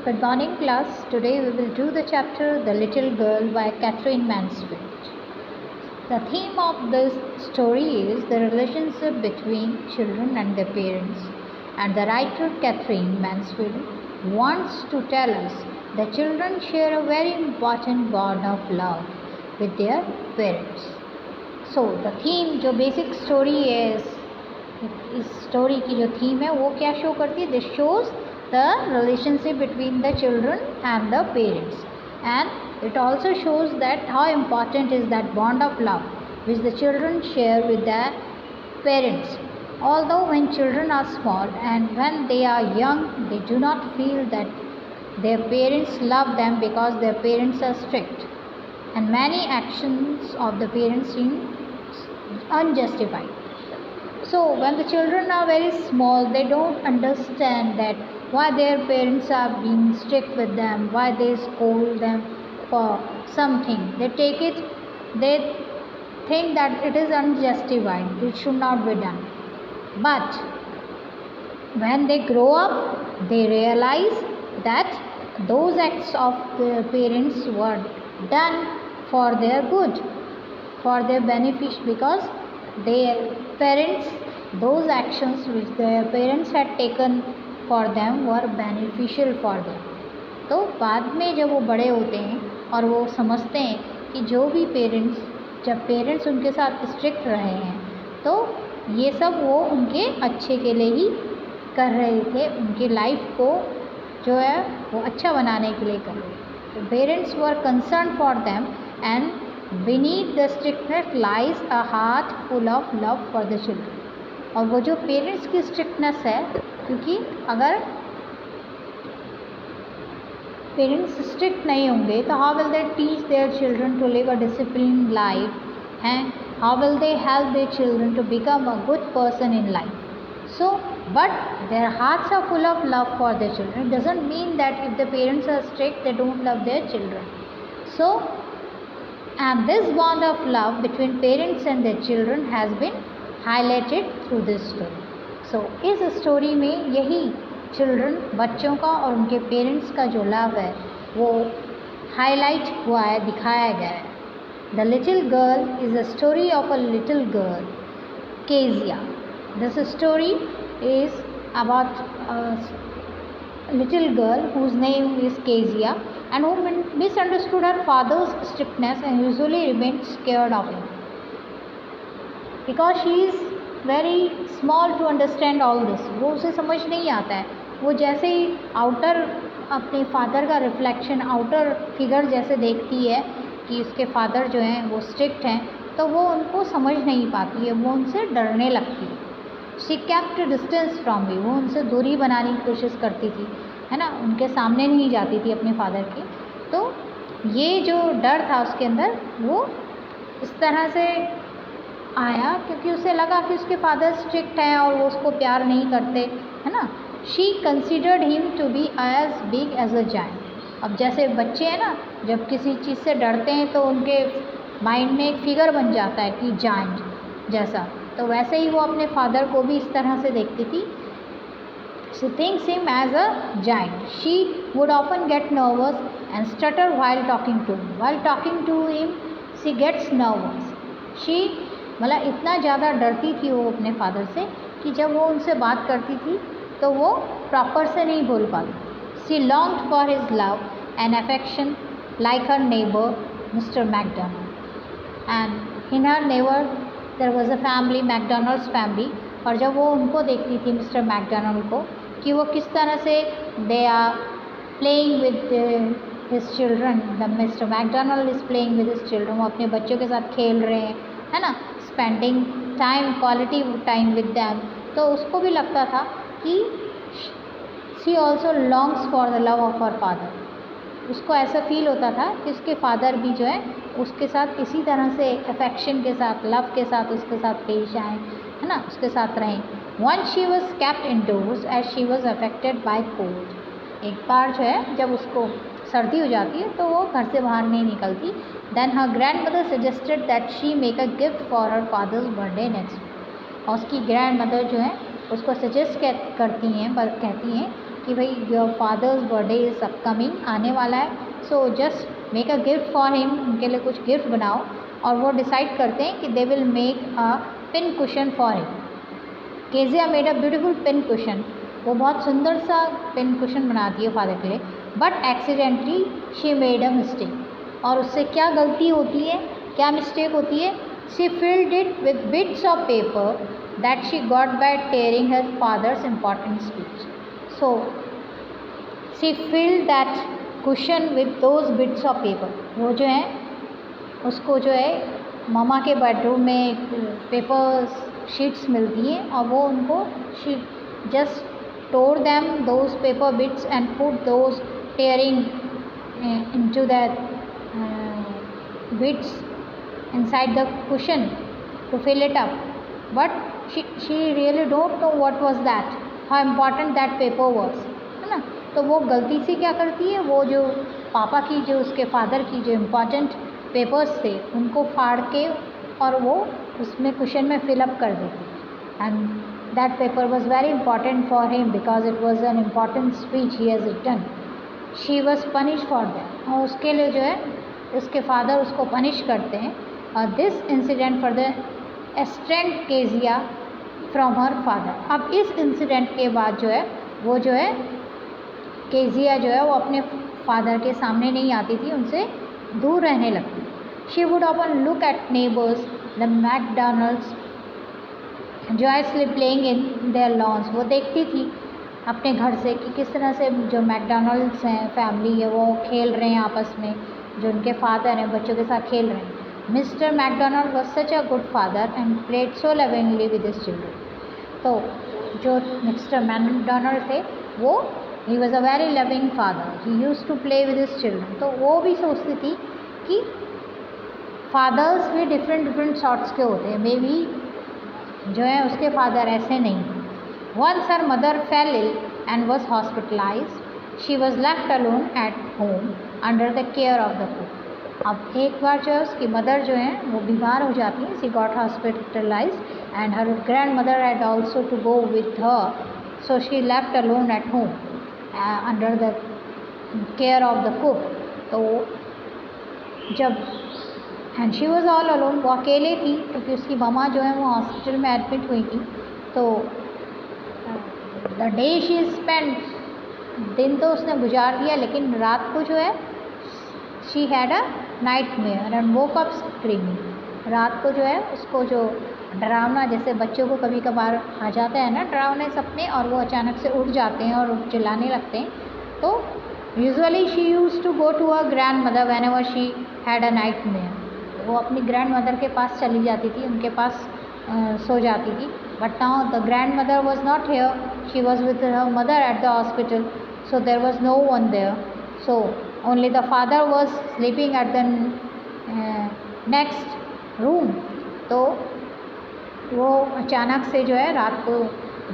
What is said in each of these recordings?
Good morning, class. Today we will do the chapter The Little Girl by Catherine Mansfield. The theme of this story is the relationship between children and their parents, and the writer Catherine Mansfield wants to tell us that children share a very important bond of love with their parents. So the theme, जो basic story है, इस story की जो theme है वो क्या show करती है? This shows the relationship between the children and the parents, and it also shows that how important is that bond of love which the children share with their parents. Although when children are small and when they are young, they do not feel that their parents love them because their parents are strict, and many actions of the parents seem unjustified. So when the children are very small, they don't understand that why their parents are being strict with them, why they scold them for something. They take it, they think that it is unjustified, it should not be done. But when they grow up, they realize that those acts of their parents were done for their good, for their benefit, because their parents, those actions which their parents had taken for them were beneficial for them. तो बाद में जब वो बड़े होते हैं और वो समझते हैं कि जो भी पेरेंट्स, जब पेरेंट्स उनके साथ स्ट्रिक्ट रहे हैं तो ये सब वो उनके अच्छे के लिए ही कर रहे थे, उनकी लाइफ को जो है वो अच्छा बनाने के लिए कर रहे थे. Parents were concern for them and beneath the strictness lies a heart full of love for the children. और वो जो पेरेंट्स की स्ट्रिक्टनेस है, क्योंकि अगर पेरेंट्स स्ट्रिक्ट नहीं होंगे तो how will they teach their children to live a discipline life and how will they help their children to become a good person in life. So but their hearts are full of love for their children. It doesn't mean that if the parents are strict they don't love their children. So and this bond of love between parents and their children has been highlighted through this story. So इस story में यही children, बच्चों का और उनके parents का जो love है वो हाईलाइट हुआ है, दिखाया गया है. The little girl is a story of a little girl Kezia. This story is about a little girl whose name is Kezia and who misunderstood her father's strictness and usually remained scared of him. Because she is very small to understand all this. वो उसे समझ नहीं आता है. वो जैसे ही outer अपने father का रिफ्लेक्शन, आउटर फिगर जैसे देखती है कि उसके फादर जो हैं वो स्ट्रिक्ट हैं, तो वो उनको समझ नहीं पाती है, वो उनसे डरने लगती है. She kept distance from me. वो उनसे दूरी बनाने की कोशिश करती थी, है ना, उनके सामने नहीं जाती थी अपने फादर के. तो ये जो डर था उसके अंदर वो इस तरह से आया क्योंकि उसे लगा कि उसके फादर स्ट्रिक्ट हैं और वो उसको प्यार नहीं करते, है ना. She considered him to be as big as a giant. अब जैसे बच्चे हैं ना, जब किसी चीज़ से डरते हैं तो उनके माइंड में एक फिगर बन जाता है कि जायंट जैसा, तो वैसे ही वो अपने फादर को भी इस तरह से देखती थी. She thinks him as a giant. She would often get nervous and stutter while talking to him. While talking to him, she gets nervous. She मतलब इतना ज़्यादा डरती थी वो अपने फादर से कि जब वो उनसे बात करती थी तो वो प्रॉपर से नहीं बोल पाती. She longed for his love and affection like her neighbor, Mr. McDonald. And in her neighbor there was a family, McDonald's family. और जब वो उनको देखती थी मिस्टर मैकडोनाल्ड को कि वो किस तरह से they are playing with his children, the Mr McDonald is playing with his children, वो अपने बच्चों के साथ खेल रहे हैं, है ना, spending time, quality time with them, तो उसको भी लगता था कि she also longs for the love of her father. उसको ऐसा फील होता था कि उसके फादर भी जो है उसके साथ इसी तरह से अफेक्शन के साथ, लव के साथ उसके साथ पेश आए, है ना, उसके साथ रहें. Once she was kept indoors as she was affected by cold. एक बार जो है जब उसको सर्दी हो जाती है तो वो घर से बाहर नहीं निकलती. Then her grandmother suggested that she make a gift for her father's birthday next week. और उसकी ग्रैंड मदर जो है उसको सजेस्ट कहती हैं कि भाई your father's birthday is upcoming, आने वाला है, so just make a gift for him, उनके लिए कुछ गिफ्ट बनाओ। और वो डिसाइड करते हैं कि they will make a pin cushion for him. Kezia made a beautiful pin cushion, वो बहुत सुंदर सा पिन कुशन बनाती है फादर के लिए, but accidentally she made a mistake, और उससे क्या गलती होती है, क्या मिस्टेक होती है? She filled it with bits of paper that she got by tearing her father's important speech. So she filled that cushion with those bits of paper, वो जो है उसको जो है मामा के बेडरूम में पेपर शीट्स मिलती हैं, और वो उनको she just tore them those paper bits and put those tearing into the bits inside the cushion to fill it up, but she really don't know what was that, how important that paper was, है ना। तो वो गलती से क्या करती है, वो जो पापा की, जो उसके फादर की जो इम्पोर्टेंट पेपर्स थे उनको फाड़ के और वो उसमें कुशन में फिलअप कर देती, and that paper was very important for him because it was an important speech he has written. She was punished for that, और उसके लिए जो है उसके फादर उसको पनिश करते हैं। और this incident for the extent Kezia from her father. अब इस इंसिडेंट के बाद जो है वो जो है केजिया जो है वो अपने फादर के सामने नहीं आती थी, उनसे दूर रहने लगती। She would often look at neighbours the McDonalds joyously playing in their lawns, वो देखती थी अपने घर से कि किस तरह से जो मैकडॉनल्ड्स हैं फैमिली है वो खेल रहे हैं आपस में, जो उनके फादर हैं बच्चों के साथ खेल रहे हैं। Mr McDonald was such a good father and played so lovingly with his children. तो जो मिस्टर मैकडॉनल्ड थे वो he was a very loving father, he use to play with his children. तो वो भी सोचती थी कि फादर्स भी डिफरेंट सॉर्ट्स के होते हैं, मे बी जो है उसके फादर ऐसे नहीं। Once her mother fell ill and was hospitalised, she was left alone at home under the care of the cook. अब एक बार जो है उसकी मदर जो है वो बीमार हो जाती है, she got hospitalised and her grandmother had also to go with her, so she left alone at home under the care of the cook. तो जब and she was all alone, वो अकेले थी क्योंकि उसकी ममा जो है वो हॉस्पिटल में एडमिट हुई थी। तो द डे शी स्पेंड, दिन तो उसने गुजार दिया लेकिन रात को जो है she had a night mayor and woke up screaming. रात को जो है उसको जो डरावना, जैसे बच्चों को कभी कभार आ जाता है ना डरावने सपने, और वो अचानक से उठ जाते हैं और चिल्लाने लगते हैं। तो usually she use to go to a grandmother whenever she had a nightmare, वो अपनी ग्रैंड मदर के पास चली जाती थी, उनके पास सो जाती थी। But now the grandmother was not here, she was with her mother at the hospital, so there was no one there, so only the father was sleeping at the next room. तो वो अचानक से जो है रात को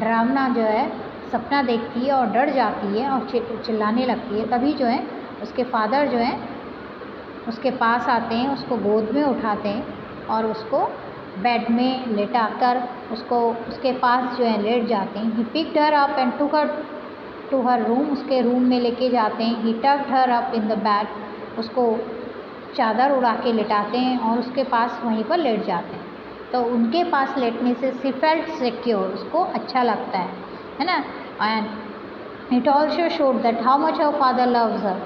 डरावना जो है सपना देखती है और डर जाती है और चिल्लाने लगती है। तभी जो है उसके फादर जो है उसके पास आते हैं, उसको गोद में उठाते हैं और उसको बेड में लेटाकर उसको उसके पास जो है लेट जाते हैं। He picked her up and to her room, उसके रूम में लेके जाते हैं। He tucked her up in the bed, उसको चादर उड़ा के लेटाते हैं और उसके पास वहीं पर लेट जाते हैं। तो उनके पास लेटने से शी फेल्ट सिक्योर, उसको अच्छा लगता है ना। And it also showed that how much her father loves her,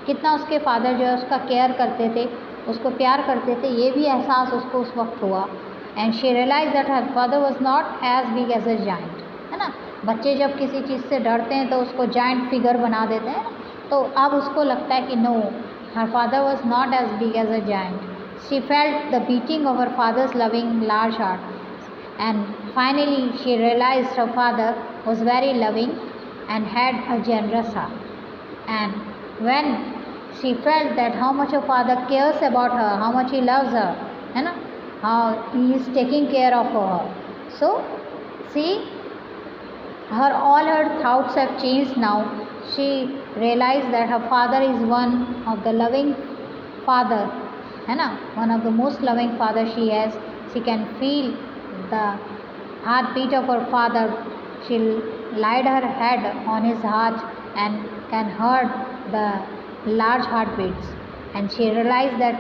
कितना उसके फादर जो है उसका केयर करते थे, उसको प्यार करते थे, ये भी एहसास उसको उस वक्त हुआ। And she realise that her father was not as big as a giant, है ना। बच्चे जब किसी चीज़ से डरते हैं तो उसको जाइंट फिगर बना देते हैं, तो अब उसको लगता है कि no, her father was not as big as a giant. She felt the beating of her father's loving large heart and finally she realised her father was very loving and had a generous heart. And when she felt that how much her father cares about her, how much he loves her, है ना, how he is taking care of her, so see her all her thoughts have changed now. She realized that her father is one of the loving father, है ना, one of the most loving father she has. She can feel the heartbeat of her father She laid her head on his heart and can heard the large heartbeats, and she realized that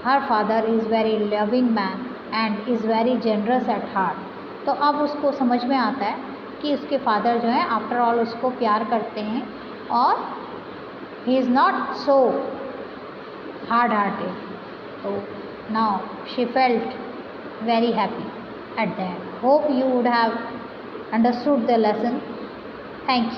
her father is very loving man and is very generous at heart. तो अब उसको समझ में आता है कि उसके father जो हैं आफ्टर ऑल उसको प्यार करते हैं और he is not so hard hearted. So now she felt very happy at that. Hope you would have understood the lesson. Thank you.